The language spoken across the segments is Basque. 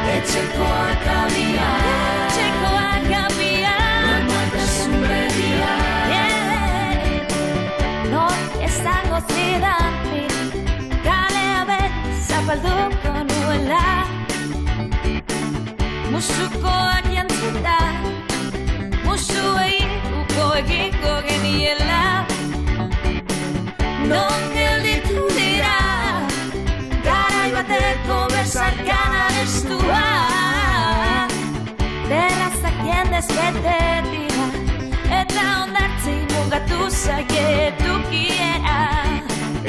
Etxekoak abian, normaltasun berria. Nor esango zidan kalea zapalduko nuela. Musukoak jantzuta, musuei uko egingo geniela. Non gelditu dira, garai bateko besarkana estua. Terrazak jendez bete dira, eta ondartzi mugatu zaietukiea.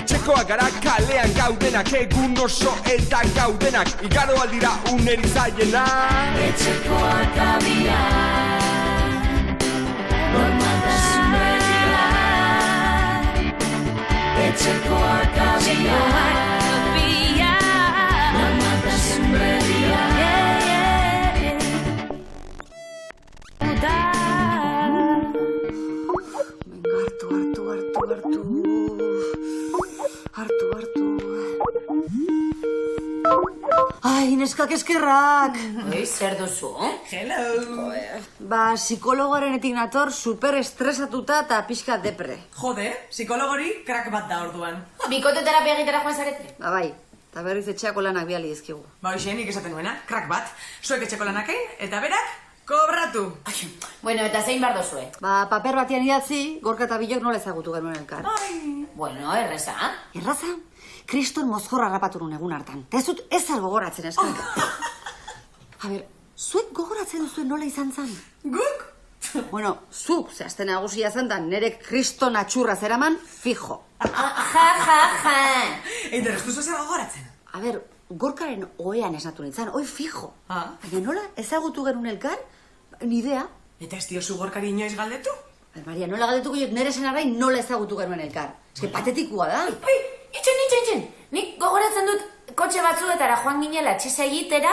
Etxekoak gara kalean gaudenak, egun oso eta gaudenak, igaro aldira uneri zaiena. Etxekoak abian, normaltasun berria. Etxekoak abian, normaltasun berria. Ai, neskak eskerrak! Zer duzu? Hello! Ba, psikologoarenetik nator super estresatuta eta pixka depre. Jode, psikologori krak bat da orduan. Bikote terapia egitera joan zarete? Ba, bai, eta berriz etxeako lanak biali dizkigu. Ba, hoxe, nik esaten nuena, krak bat. Zuek etxeko lanak egin, eta berak, kobratu. Bueno, eta zein bar dozue? Ba, paper batian idatzi, Gorka eta Bilok nola ezagutu genuen elkar. Bueno, erreza. Erraza? Kriston mozkorra harrapatu nun egun hartan. Eta ez dut ezer gogoratzen eskak. A ber, zuek gogoratzen duzuen nola izan zan? Guk? Bueno, zuk, zehazten nagusia zen da nere kriston atxurra zeraman, fijo. Ja. Eta ez duzu zer gogoratzen? A ber, Gorkaren oean esnatu nintzen, oi fijo. Baina nola ezagutu genuen elkar, nidea. Eta ez diozu Gorkari inoiz galdetu? Maria, nola galdetuko jot nere senarrai nola ezagutu genuen elkar. Ez que patetikua da. Itxen. Nik gogoratzen dut kotxe batzuetara joan ginela txesa egitera,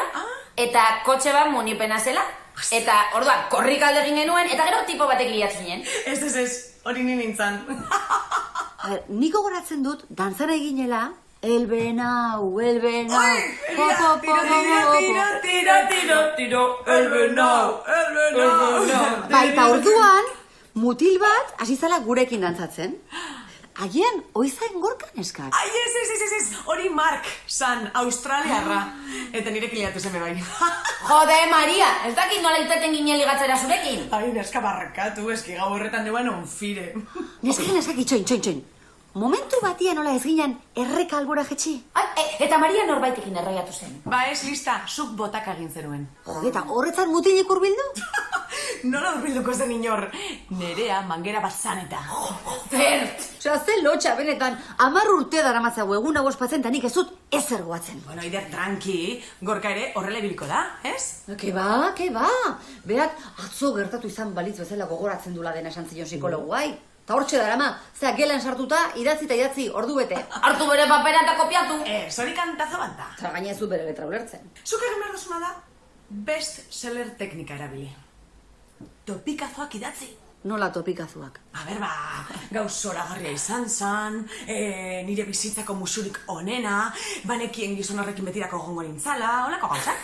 eta kotxe bat munipena zela. Eta orduan, korrik alde egin genuen, eta gero tipo batek liatzen ginen. Ez, hori ni nintzen. A ber, nik gogoratzen dut, dantzara eginela, elbenau. Tiro, elbenau. Baita orduan, mutil bat, hasi zala gurekin dantzatzen. Agian, oizain Gorkan eskak. Ai, ez, hori Mark, san, australiarra. Eta nire kiliatu zen bai. Jode, Maria, ez dakit nola irteten ginen ligatzera zurekin. Ai, neska barrakatu, eski gau horretan neuen onfire. Nesak itxoin. Momentu batia nola ez ginen erreka albora jetxi. Eta Maria norbaitekin erraiatu zen. Ba ez, lista, zuk botak egin zenuen. Eta horretzan mutilik urbildu? Nola urbilduko zen inor? Nerea mangera bat zan eta. Zert! Osea, ze lotxa benetan, 10 urte daramatzago egun nago ospatzen, eta nik ez dut ezer goatzen. Bueno, Aider, tranqui, Gorka ere horrela ibiliko da, ez? Ke ba. Berak, atzo gertatu izan balitz bezala gogoratzen dula dena esan zion psikologuai. Eta hortxe darama, zea gelan sartuta, idatzi, ordu bete. Hartu bere papera eta kopiatu. Hori kantazo bat da. Eta gaina ez du bere letra ulertzen. Zuk egin behar duzuna da, best seller teknika erabili. Topikazoak idatzi. Nola topikazuak? A ber, gauz zoragarria izan zan, nire bizitzako musurik onena, banekien gizon horrekin betirako gongo nintzala, holako gauzak.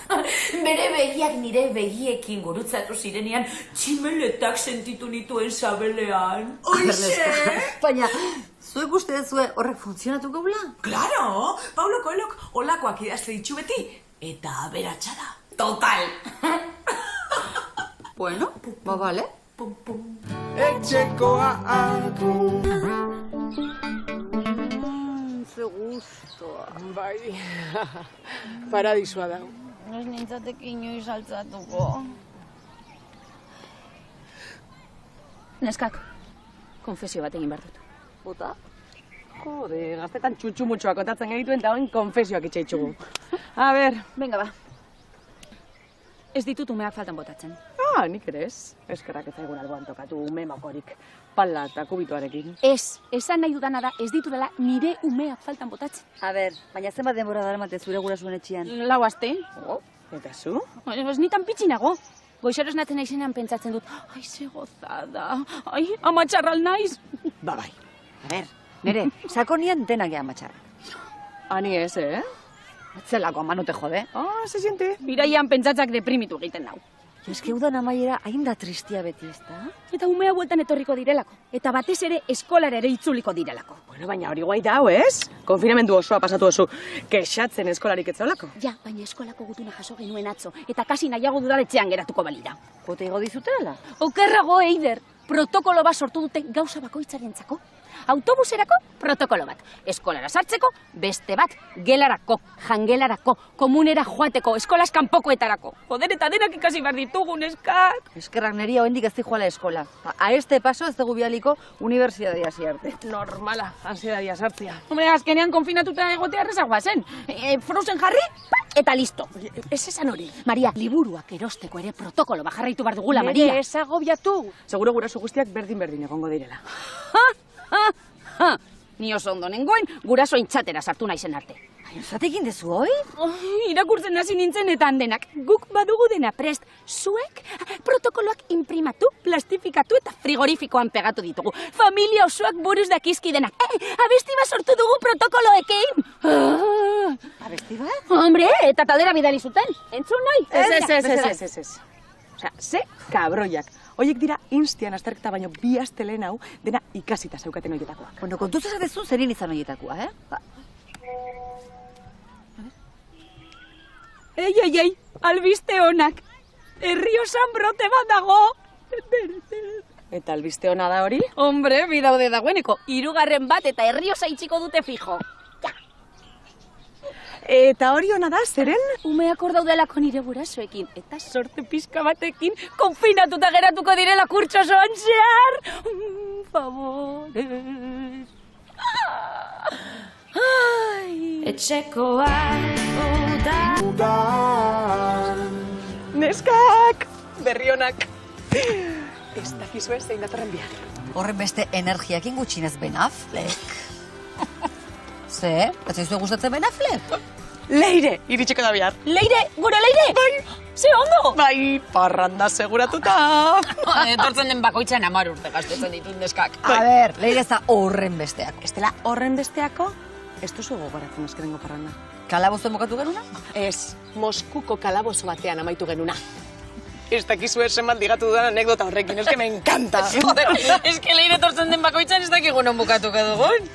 Bere begiak nire begiekin gurutzatu zirenean, tximeletak sentitu nituen sabelean. Oixe! Baina, zuek uste dezue horrek funtzionatu gaula? Claro! Paulo Coelhok holakoak idazte ditu beti, eta aberatsa da. Total! Bueno, ba, vale. Etxekoak Ze gustoa. Bai, paradisua da. Ez nintzatek inoiz altzatuko. Neskak, konfesio bat egin behar dut. Bota? Jode, gaztetan txutxumutxoak kontatzen genituen eta hoin konfesioak itxaitxugu. A ber. Venga, ba. Ez ditut umeak faltan botatzen. Nik ere ez. Eskerrak ez zaigun alboan tokatu ume makorik. Pala eta kubituarekin. Ez, esan nahi dudana da, ez ditudala nire umeak faltan botatzen. A ber, baina zenbat denbora daramate zure gurasuen etxean? 4 aste. Eta zu? Ez nitan pitxinago. Goixero esnatzen naizenean pentsatzen dut, ai, ze gozada, ai, amatxarral naiz. Ba bai. A ber, nere, sakonian denak gehan matxarrak. Ani ez, Atzelako, manote jode. Ah, se siente. Iraian pentsatzak deprimitu egiten nau. Jo, eske udan amaiera hain da tristia beti, ez da? Eta umea bueltan etorriko direlako. Eta batez ere eskolara ere itzuliko direlako. Bueno, baina hori guai da, ez? Konfinamendu osoa pasatu oso, kexatzen eskolarik etzaolako. Ja, baina eskolako gutuna jaso genuen atzo. Eta kasi nahiago dudaletxean geratuko balira. Kote igo dizutela? Okerrago, Eider. Protokolo bat sortu dute gauza bakoitzarentzako. Autobuserako protokolo bat. Eskolara sartzeko beste bat. Gelarako, jangelarako, komunera joateko, eskolaz kanpokoetarako. Joder, eta denak ikasi behar ditugu, neskak. Eskerrak neria hoendik ez joala eskola. A este paso ez dugu bialiko unibertsitatea hasi arte. Normala, ansiedadia sartzea. Hombre, azkenean konfinatuta egotea errezagoa zen. Frozen jarri, eta listo. Ez esan hori. Maria, liburuak erosteko ere protokolo bat jarraitu behar dugula, Maria. Ez agobiatu. Seguro guraso guztiak berdin egongo direla. Ni oso ondo nengoen, guraso intzatera sartu naizen arte. Zatekin dezu, hoi? Irakurtzen hasi nintzen eta handenak. Guk badugu dena prest. Zuek protokoloak imprimatu, plastifikatu eta frigorifikoan pegatu ditugu. Familia osoak buruz dakizki denak. Abesti bat sortu dugu protokoloekin. Abesti bat? Hombre, eta taldera bidali zuten. Entzun nahi? Ez. Osea, ze kabroiak. Hoiek dira Instian azterketa baino 2 aste lehen hau dena ikasita zeukaten hoietakoak. Bueno, kontuz esatezu zerin izan hoietakoa, Ei, albiste honak. Herriosan brote bat dago. Eta albiste ona da hori? Hombre, bidaude dagoeneko. 3. bat eta Herriosa itxiko dute fijo. Eta hori ona da, zeren? Umeak hor daudelako nire gurasoekin. Eta sorte pixka batekin konfinatuta geratuko direla kurtso osoan zehar. Favores. Etxekoak uda. Neskak! Berri onak. Ez dakizue zein datorren bihar. Horren beste energiakin gutxinez Ben Affleck. Ze? Ez zaizue gustatzen Ben Affleck? Leire, iritsiko da bihar. Leire, gure Leire! Bai! Ze ondo! Bai, parranda seguratuta. Etortzen den bakoitzan 10 urte gastetzen ditut neskak. A ber, Leire ez da horren besteak. Ez dela horren besteako, ez duzu gogoratzen azkenengo parranda. Kalabozoen bokatu genuna? Ez, Moskuko kalabozo batean amaitu genuna. Ez dakizue zenbat digatu dudan anekdota horrekin, ez que me encanta. Ez que Leire etortzen den bakoitzan ez dakigu non bukatuko dugun.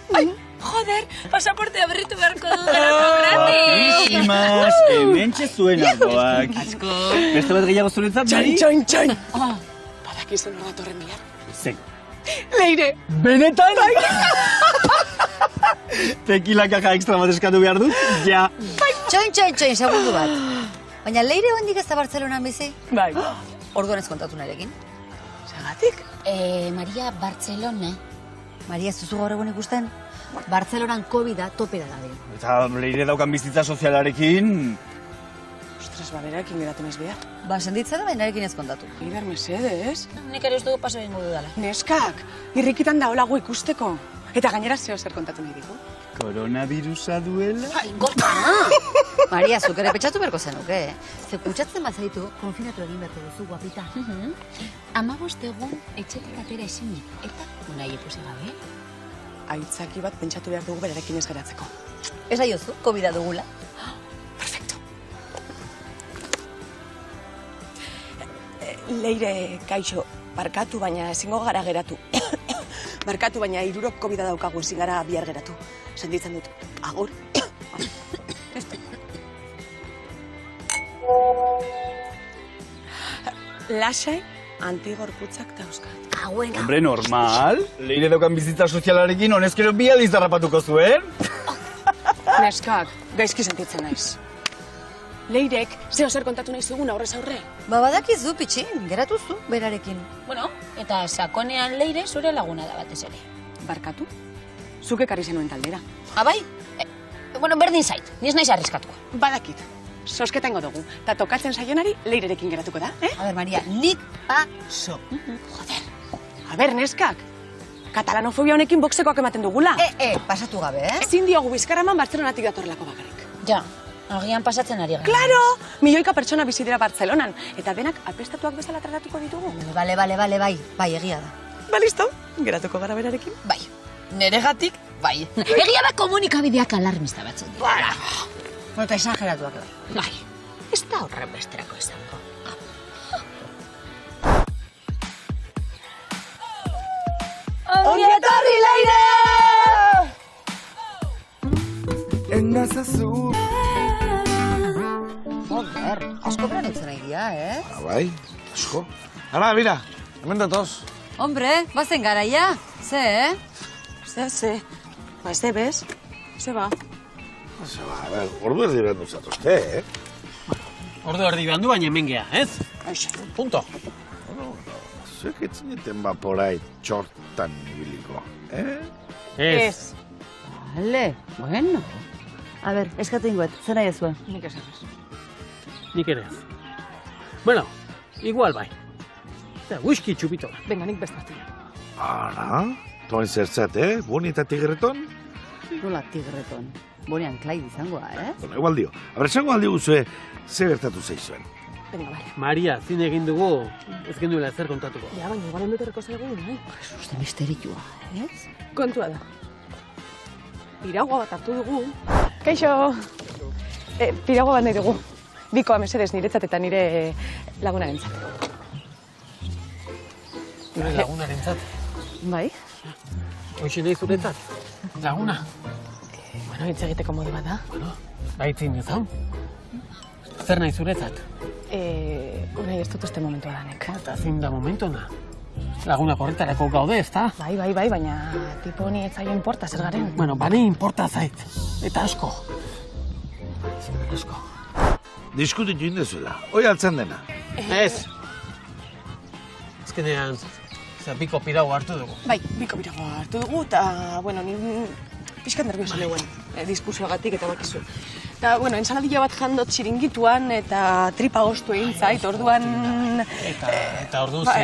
Joder, pasaportea berritu beharko dudalako gratis. Imas, hementxe zuen aldoak. Asko. Beste bat gehiago zuretzat, Mari? Txoin. Badakizu nor datorren bihar? Zein. Leire. Benetan? Tequila kaja extra bat eskatu behar dut? Ja. Txoin, segundu bat. Baina Leire hoendik ez da Bartzelonan bizi? Bai. Orduan ez kontatu narekin. Zagatik? Maria, Bartzelona. Maria, ez duzu gaur egun ikusten? Bartzelonan COVID-a topera dabe. Eta Leire daukan bizitza sozialarekin... Ostras, baberakin geratu naiz behar. Ba, senditzen da bainarekin ez kontatu. Iber mesedez. Nik ere uste du paso egingo dudala. Neskak, irrikitan da holago ikusteko. Eta gainera zeo zer kontatu nahi digu. Koronavirusa duela? Maria, zuk ere petxatu berko zenuke, Ze kutsatzen bazaitu, konfinatu egin beharko duzu, guapita. 15 egun etxetik atera ezinik. Eta unai ikusi gabe. Aitzaki bat pentsatu behar dugu berarekin ez geratzeko. Ez aiozu, COVID-a dugula. Perfecto. Leire, kaixo, barkatu baina ezingo gara geratu. Barkatu baina 3 COVID-a daukagu ezin gara bihar geratu. Sentitzen dut, agur. Lasai, antigorputzak dauzkat. Hombre, normal. Leire daukan bizitza sozialarekin honezkero 2 aldiz darrapatuko zuen. Neskak, gaizki sentitzen naiz. Leirek, zeo zer kontatu nahi zigun aurrez aurre. Ba, badakizu, pitxin, geratuzu, berarekin. Bueno, eta sakonean Leire zure laguna da batez ere. Barkatu? Zuk ekarri zenuen taldera. Bai? Bueno, berdin zait, ni ez naiz arriskatuko. Badakit, sosketa ingo dugu. Ta tokatzen saionari Leirerekin geratuko da, A ber, Maria, nik paso. Joder. A ber, neskak. Katalanofobia honekin boxekoak ematen dugula. Pasatu gabe, Ezin diogu bizkaraman Bartzelonatik datorrelako bakarrik. Ja, agian pasatzen ari gara. Claro! Milioika pertsona bizi dira Bartzelonan. Eta denak apestatuak bezala tratatuko ditugu. Bale, bai, egia da. Ba, listo. Geratuko gara berarekin. Bai, neregatik, bai. Egia da komunikabideak alarmista batzen dira. Eta esageratuak da. Bai, ez da horren besterako izango. Ongi etorri, Leire! Enazazu. Joder, asko beran utzen nahi dia, Bai, asko. Ara, mira, hemen datoz. Hombre, bazen garaia. Ze, Ze. Ba, ez bez. Ze ba. A ber, ordu erdi behan duzatozte, Ordu erdi behan du, baina hemen gea, ez? Aixe. Punto. Zuek etzineten baporai txortan ibiliko, Ez. Vale, bueno. A ber, eskatu ingoet, zer nahi ezuen? Nik eserrez. Nik ere ez. Bueno, igual bai. Eta, whisky txupito. Venga, nik bestartu. Ara, toain zertzat, Boni eta tigreton? Nola tigreton. Bonean Clyde izangoa, Bueno, igual dio. Aber, esango aldi guzue, ze gertatu zaizuen. Venga, bale. Maria, zine egin dugu, ez genduela ezer kontatuko. Ja, baina igual ondoterreko zaigu, nahi? Uste misterioa, Kontua da. Piragua bat hartu dugu. Kaixo! Piragua bat nahi dugu. Bikoa mesedez niretzat eta nire lagunarentzat. Zure lagunarentzat. Bai? Hoxe nahi zuretzat. Laguna. Bueno, hitz egiteko modu bat da. Bueno, baitzin dezan. Zer nahi zuretzat? Unai ez dut este momentua danek. Eta zin da momentona. Lagunak horretarako gaude, ezta? Bai, baina tipo honi ez zaio inporta zer garen. Bueno, bane inporta zait. Eta asko. Asko. Diskutitu indezuela, hoi altzen dena. Ez. Azkenean, biko pirago hartu dugu. Bai, biko piragoa hartu dugu, eta, bueno, ni pixkat nerviosa neuen, diskursioagatik eta bakizu. Eta, bueno, ensaladilla bat jandot txiringituan, eta tripa ostu egin zait, orduan... Eta ordu Ba,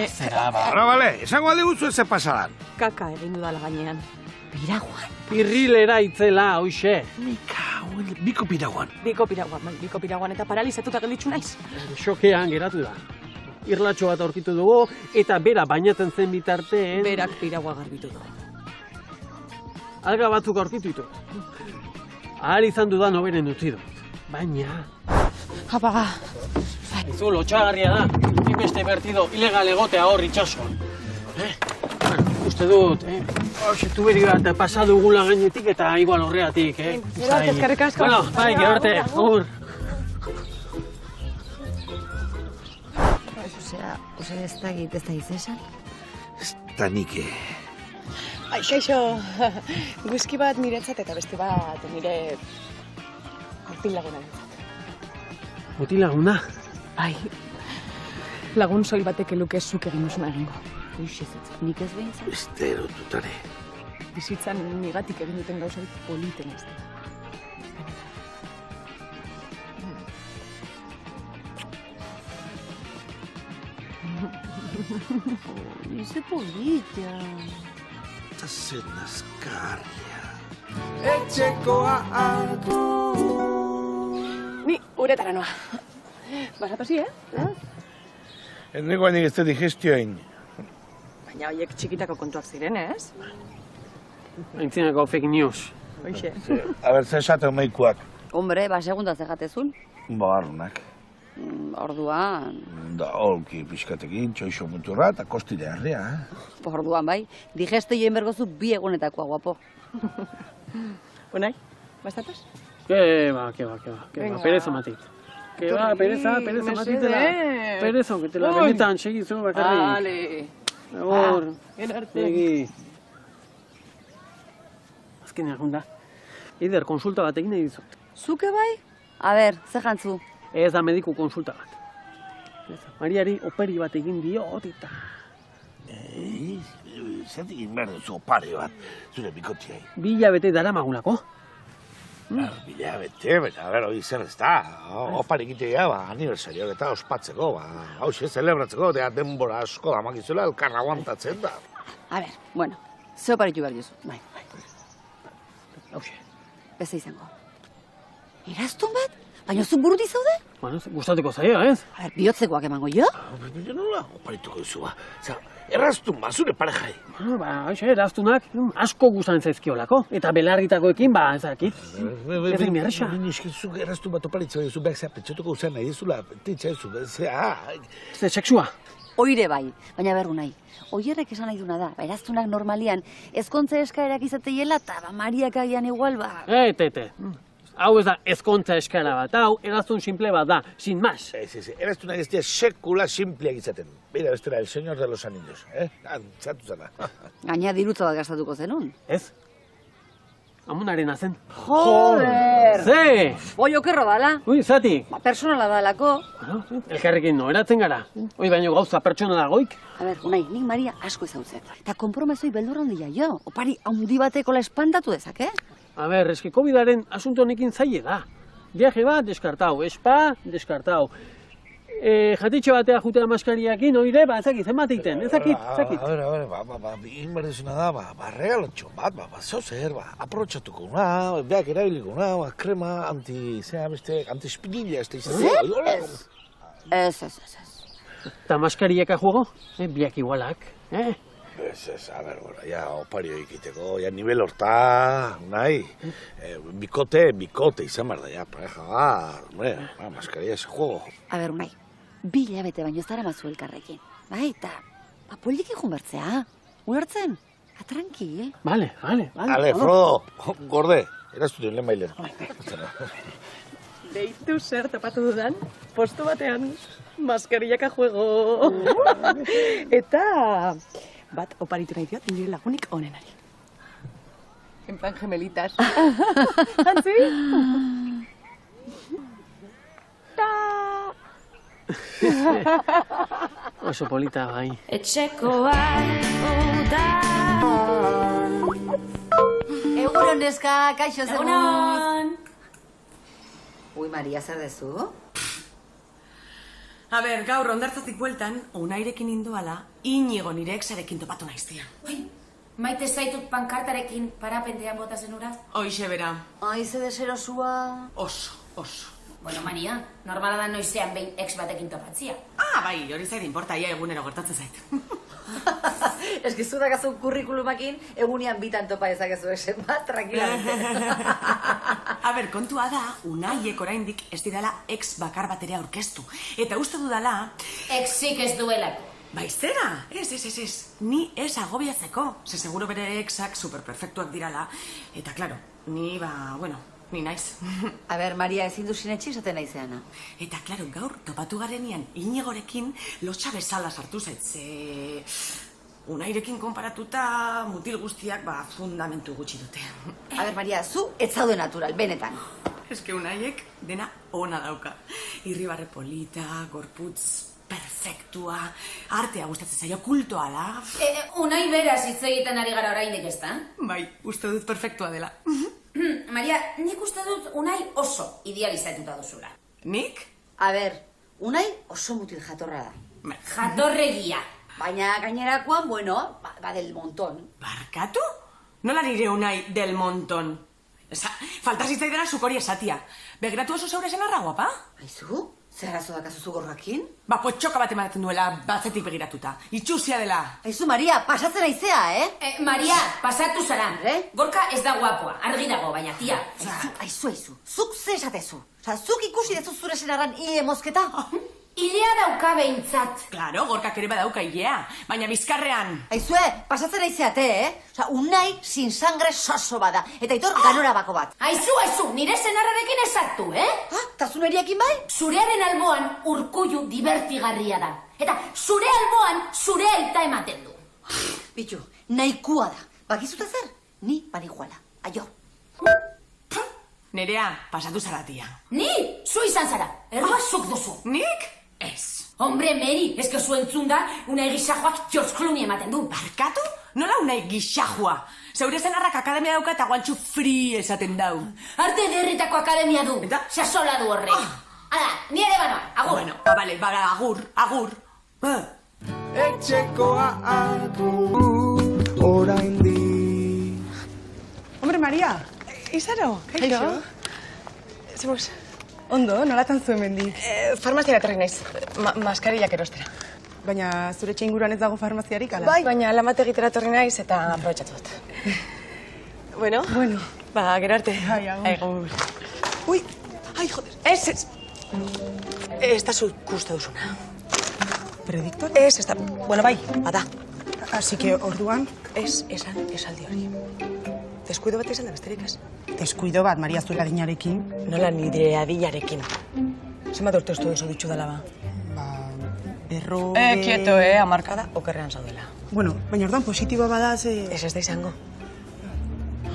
zera, ba. Ara, bale, esango aldi guzue ze pasadan. Kaka egin dudala gainean. Piraguan. Pirrilera itzela, hoxe. Biko piraguan. Biko piragoan, eta paralizatuta gelditzu naiz. Xokean geratu da. Irlatxo bat aurkitu dugu, eta bera bainatzen zen bitarteen... Berak piragoa garbitu du. Alga batzuk aurkitu ditu. Ahal izan dudan hoberen utzi dut. Baina... Apaga. Izu, lotxagarria da. Inbeste bertido ilegal egotea hor itxasoan. Uste dut, hoxe tuberi bat pasadugula gainetik eta igual horreatik, Gero, eskerrik asko. Bueno, bai, gero arte, agur. Osea, ez da esan? Ez da nike. Ai, kaixo, whisky bat niretzat eta beste bat nire mutil lagunarentzat. Mutil laguna? Bai, lagun soil batek eluke zuk egin duzuna egingo. Nik ez behintzen. Beste erotutare. Bizitzan nigatik egin duten gauzarik politen ez da. Ize polita. Eta zen azkarria. Etxekoa hartu. Ni uretara noa. Basatozi, Hendiko hanik ez da digestioin. Baina horiek txikitako kontuak ziren, ez? Aintzinako fake news. Hoxe. Aber, ze esate omeikuak. Hombre, ba, segunda zegatezun. Barrunak. Orduan, Da, holki pixkatekin, txoixo muturra eta kostire harria, orduan bai, digeste joen bergozu bi egunetakoa, guapo. Unai, bastatoz? Que va, Venga. pereza matit. Que va, pereza matitela. Pereza, que te la benetan, segizu bakarrik. Vale. Agur, Gero arte. segi. Azkenean junda. Eider, konsulta bat egin nahi dizut. Zuke bai? A ber, ze jantzu? Ez da mediku konsulta bat. Mariari operi bat egin diot eta... Zertik inber duzu opare bat, zure bikotiai. 2 hilabete daramagulako. Bila bete, baina, hori zer ez da. Opare egitea, aniversarioak eta ospatzeko, hauxe, celebratzeko, denbora asko damakizuela elkarra aguantatzen da. A ber, bueno, ze oparitu behar duzu. Bai, Hauxe. beze izango. Eraztun bat? Baina zu buruti zaude? Bueno, gustatuko zaio, ez? A ber, bihotzekoak emango jo? Baina nola oparituko duzu, erraztun zure parejai. Eraztunak asko gustan zaizkiolako. Eta belarritakoekin, ezakit. Ez egin erresa. Nini eskizuk erraztun bat oparitzea duzu, behar zea pentsatuko uzan nahi ezula, pentsa ezu, Ze sexua. Oire bai, baina berru nahi. Oierrek esan nahi duna da, eraztunak normalian, ezkontze eskaerak izateiela, eta Mariak agian igual, Ete. Hau ez da ezkontza eskala bat, hau eraztun simple bat da, sin más. Eraztunak ez dira sekula simpleak izaten. Beira, bestera, el señor de los anillos, Zatu zara. Gaina dirutza bat gastatuko zenun. Ez? Amunarena zen. Joder! Ze! Boi okerro dala. Ui, zati. Personala dalako. Elkarrekin noeratzen gara. Oi, baino gauza pertsonala goik. A ber, unai, nik Maria asko ezautzet. Eta konpromesoi beldur handia jo. Opari handi batekola espantatu dezake? A ber, eski COVID-aren asunto honekin zaile da. Viaje bat, deskartau. Spa, deskartau. Jatitxe batea jutea maskariakin, oire, ezakit, emateiten, ezakit. A ber, egin berdezuna da, regalotxo bat, zeu zer, aprotxatuko una, beak erabiliko una, krema, antispinilla, ez da izan. Ez. Eta maskariaka juego? Biak igualak, Ez, a ber, ja, opario ikiteko, ja, nivel horta, nahi, bikote izan behar da, ja, pareja, maskaria ese juego. A ber, unai, 2 hilabete baino ez dara mazu elkarrekin. Bai, eta, poliki junbertzea, ulertzen? Tranqui, Vale. Ale, Frodo, gorde, eraztu lehen bailen. Deitu zer topatu dudan, postu batean, maskarillaka juego. Eta bat oparitu nahi diot, nire lagunik onenari. En plan gemelitas. Antzi? Oso polita, bai. Etxekoak udan. Egunon, neska, kaixo zen. Egunon! Ui, Maria, zer dezu? A ber, gaur ondartzatik bueltan, Unairekin indoala, Inigo nire exarekin topatu naiztia. Maite zaitut pankartarekin parapentean bota zenura? Hoixe bera. Ai, ze deserosua. Oso. Bueno, Maria, normala da noizean behin ex batekin topatzia. Bai, hori zait inporta, ia egunero gertatzen zait. Ez gizu dakazu kurrikulumakin, egunean bitan topa ezakezu esen bat, tranquilamente. A ber, kontua da, Unaiek oraindik ez didala ex bakar bat ere aurkeztu. Eta uste dudala... Exik ez duelako. Bai, zera? Ez. Ni ez agobiatzeko. Ze seguro bere exak superperfektuak dirala. Eta, klaro, ni naiz. A ber, Maria, ezin du sinetxe izaten naizeana. Eta, klaro, gaur topatu garenean Inigorekin lotxa bezala sartu zaitze. Unairekin konparatuta mutil guztiak fundamentu gutxi dute. A ber, Maria, zu ez zaude natural, benetan. Eske Unaiek dena ona dauka. Irribarre polita, gorputz perfektua, artea gustatzen zaio, kultoa da. Unai beraz hitz egiten ari gara oraindik, ezta? Bai, uste dut perfektua dela. Maria, nik uste dut Unai oso idealizatuta duzula. Nik? A ber, Unai oso mutil jatorra da. Jatorregia. Baina gainerakoan, del montón. Barkatu? Nola nire Unai del montón? Falta zitzaidera zuk hori esatia. Begiratu oso zeure zenarra, guapa? Aizu? Zer arazo dakazu zu gorrakin? Potxoka bat ematen duela batzetik begiratuta. Itxusia dela. Aizu, Maria, pasatzen aizea, Maria, pasatu zara. Gorka ez da guapoa, argi dago, baina tia. Aizu. Zuk ze esatezu? Zuk ikusi dezu zure senarran hile mozketa? Ilea dauka behintzat. Klaro, Gorkak ere badauka ilea, baina bizkarrean. Aizue, pasatzen aizeate, Unai sin sangre soso bada, eta Aitor ganora bako bat. Aizu, nire senarrarekin esartu, Ta zuneriakin bai? Zurearen alboan urkullu divertigarria da. Eta zure alboan zure aita ematen du. Bitu, nahikua da. Bakizuta zer? Ni paniguala. Aio. Nerea, pasatu zaratia. Ni? Zu izan zara. Erroa zuk duzu. Nik? Ez. Hombre, Meri, ez que zu entzun da, Unai gizajoak George Clooney ematen du. Barkatu? Nola Unai gizajua? Zeure zenarrak akademia dauka eta guantxu free esaten dau. Arte derritako akademia du. Eta? Sasola du horrek. Hala, ni ere banoa, agur. Bueno, bale, agur. Etxekoa agur, oraindi. Hombre, Maria, izaro, kaixo? Zemuz, ondo, nolatan zuen mendik? Farmaziara etorri naiz, maskarillak erostera. Baina zure etxe inguruan ez dago farmaziarik, ala? Bai, baina lamategitera etorri naiz eta aprobetxatu dut. Bueno, ba, gero arte. Agur. Ui, ai, joder. Ez. Ez da zuk uste duzuna. Prediktor? Ez da, bueno, bai, bada. Así que, orduan? Ez esan esaldi hori. Deskuido bat izan da besterik ez. Deskuido bat, Maria, zure adinarekin. Nola nire adinarekin. Zenbat urte uste duzu ditxu dela ba? Berro... Kieto, amarkada, okerrean zaudela. Bueno, baina orduan positiboa bada, Ez da izango.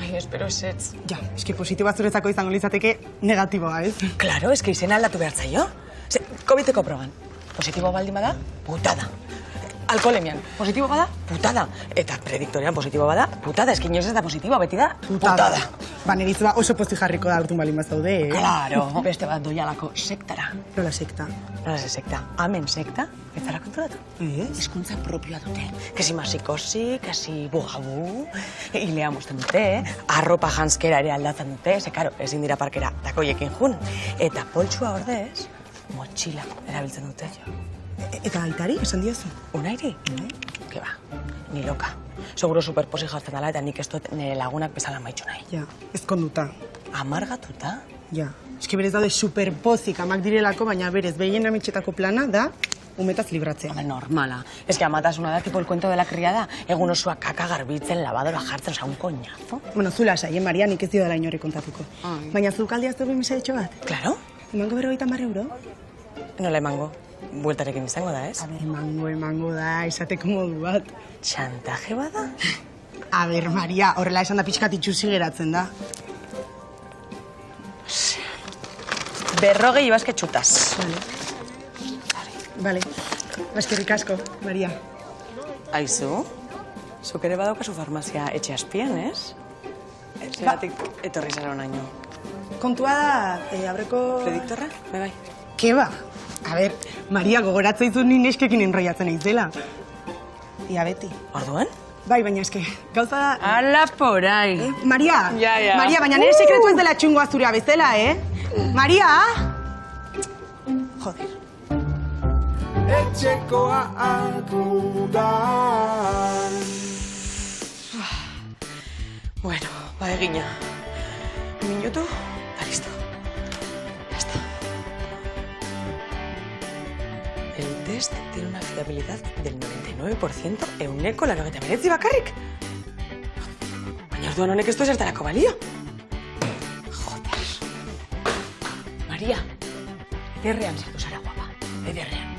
Ai, espero ez. Ja, eski positiboa zuretzako izango litzateke negatiboa, ez? Claro, eski izena aldatu behar zaio. COVID-eko proban. Positibo baldin bada, putada. Alkoholemian, positibo bada, putada. Eta prediktorean positibo bada, putada. Eski inoiz ez da positibo, beti da, putada. Ba, nirizu oso posti jarriko da urtun balin bazaude, eh? Claro, beste bat doialako sektara. Nola sekta? Nola sekta? Amen sekta, ez zara konturatu? Hizkuntza propioa dute. Kasi masikosi, kasi bugabu, hilea mozten dute, arropa janskera ere aldatzen dute, ze karo, ezin dira parkera takoiekin jun. Eta poltsua ordez, motxila erabiltzen dute. Eta aitari, esan diozu? Unairi? Ke ba, ni loka. Seguro superposi jartzen dela eta nik ez dut nire lagunak bezala maitxu nahi. Ja, ezkonduta. Amargatuta? Ja, eski berez daude superpozik amak direlako, baina berez behien ametxetako plana da umetaz libratzea. Home, normala. Eski amatasuna da, tipo el cuento de la criada, egun osoa kaka garbitzen, lavadora jartzen, un koñazo. Bueno, zu lasai, Maria, nik ez dio dela inore kontatuko. Baina zu kaldiaz dugu mesedetxo bat? Claro. Emango 50 euro? Nola emango? Bueltarekin izango da, ez? A ber, emango da, esateko modu bat. Txantaje bada? A ber, Maria, horrela esan da pixkat itxusi geratzen da. 40 basketxutaz. Vale, baskerrik asko, Maria. Aizu, zuk ere badaukazu farmazia etxe azpian, ez? Zeratik etorri zara honaino. Kontua da, aurreko... Prediktorra? Bai. Ke ba? A ber, Maria, gogoratzen izun ni neskekin enroiatzen eiz dela. Ia beti. Orduan? Bai, baina eske, gauza da... Ala por ahí. Maria! Ja. Maria, baina nire sekretu ez dela txungoa zurea bezala, Maria! Joder. Etxekoa dudan. Bueno, ba egina. Minutu, eta listo. Ya está. El test tiene una fiabilidad del 99%, euneko 99 bakarrik. Baina orduan honek ez du esertarako balio. Joder. Maria, ederrean sartu zara guapa. Ederrean.